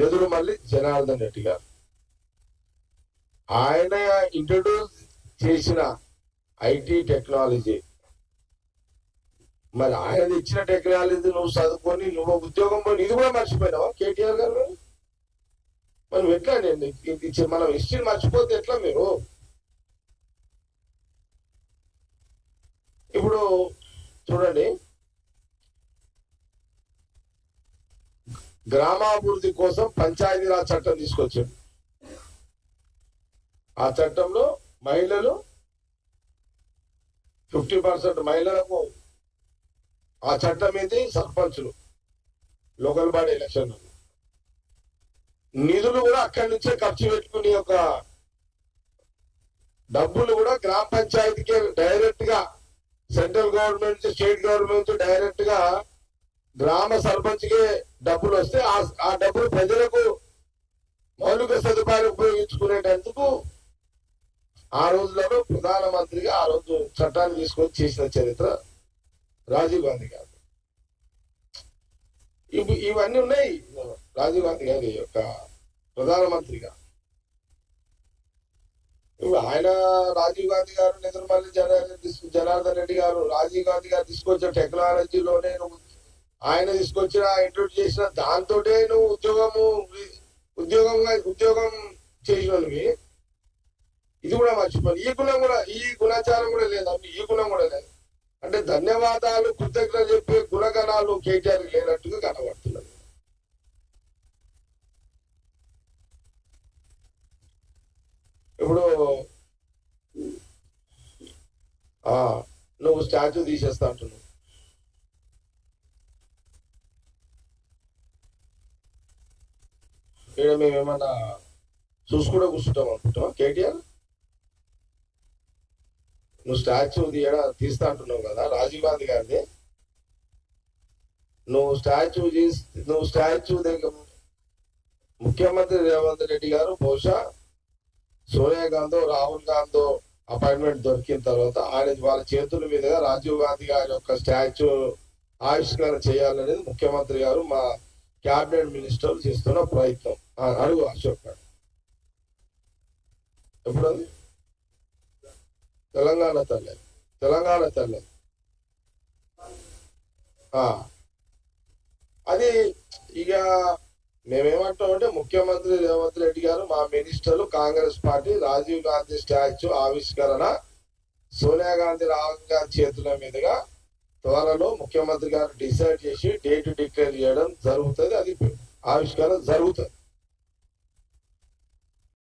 నెదురుమల్లి జనార్దన్ రెడ్డి గారు. ఆయన ఇంట్రడ్యూస్ చేసిన ఐటీ టెక్నాలజీ, మరి ఆయన ఇచ్చిన టెక్నాలజీ నువ్వు చదువుకొని నువ్వు ఉద్యోగం పోయి ఇది కూడా మర్చిపోయినావా కేటీఆర్ గారు? మనం ఎట్లా మనం హిస్టరీ మర్చిపోతే ఎట్లా మీరు? ఇప్పుడు చూడండి, గ్రామాభివృద్ధి కోసం పంచాయతీరాజ్ చట్టం తీసుకొచ్చాడు. ఆ చట్టంలో మహిళలు 50% మహిళలకు ఆ చట్టం ఏంటి? సర్పంచులు, లోకల్ బాడీ ఎలక్షన్ నిధులు కూడా అక్కడి నుంచే ఖర్చు పెట్టుకుని ఒక డబ్బులు కూడా గ్రామ పంచాయతీకి డైరెక్ట్ గా central government state government direct గా గ్రామ సర్పంచ్ కి డబ్బులు వస్తే ఆ డబ్బులు ప్రజలకు మౌలిక సదుపాయాలు ఉపయోగించుకునేటందుకు ఆ రోజులలో ప్రధానమంత్రిగా ఆ రోజు చట్టాన్ని తీసుకొని చేసిన చరిత్ర రాజీవ్ గాంధీ గారు. ఇవన్నీ ఉన్నాయి రాజీవ్ గాంధీ గారి యొక్క ప్రధానమంత్రిగా. ఇప్పుడు ఆయన రాజీవ్ గాంధీ గారు, నెదురుమల్లి జనార్దన్ రెడ్డి గారు, రాజీవ్ గాంధీ గారు తీసుకొచ్చిన టెక్నాలజీలోనే నువ్వు ఆయన తీసుకొచ్చిన ఇంట్రొడ్యూస్ చేసిన దాంతోటే నువ్వు ఉద్యోగం చేసినవి. ఇది కూడా మర్చిపోయి ఈ గుణాచారం కూడా లేదా? ఈ గుణం కూడా లేదు అంటే ధన్యవాదాలు కృతజ్ఞతలు చెప్పే గుణగణాలు కేటీఆర్ లేనట్టుగా కనబడుతున్నది. ఇప్పుడు నువ్వు స్టాచ్యూ తీసేస్తా అంటున్నావు. ఇక్కడ మేమేమన్నా చూసుకుంటూ కూర్చుంటాం అనుకుంటావా కేటీఆర్? నువ్వు స్టాచ్యూ తీస్తా అంటున్నావు కదా రాజీవ్ గాంధీ గారిని. నువ్వు స్టాచ్యూ దగ్గర ముఖ్యమంత్రి రేవంత్ రెడ్డి గారు బహుశా సోనియా గాంధీ రాహుల్ గాంధీ అపాయింట్మెంట్ దొరికిన తర్వాత వాళ్ళ చేతుల మీదుగా రాజీవ్ గాంధీ గారి యొక్క స్టాచ్యూ ఆవిష్కరణ చేయాలనేది ముఖ్యమంత్రి గారు మా క్యాబినెట్ మినిస్టర్లు చేస్తున్న ప్రయత్నం. అడుగు అశోక్ గారు. ఎప్పుడు అది? తెలంగాణ తల్లి అది. ఇక మేమేమంటామంటే ముఖ్యమంత్రి రేవంత్ రెడ్డి గారు మా మినిస్టర్లు కాంగ్రెస్ పార్టీ రాజీవ్ గాంధీ స్టాచ్యూ ఆవిష్కరణ సోనియా గాంధీ రాహుల్ గాంధీ చేతుల మీదుగా త్వరలో ముఖ్యమంత్రి గారు డిసైడ్ చేసి డేట్ డిక్లేర్ చేయడం జరుగుతుంది. అది ఆవిష్కరణ జరుగుతుంది.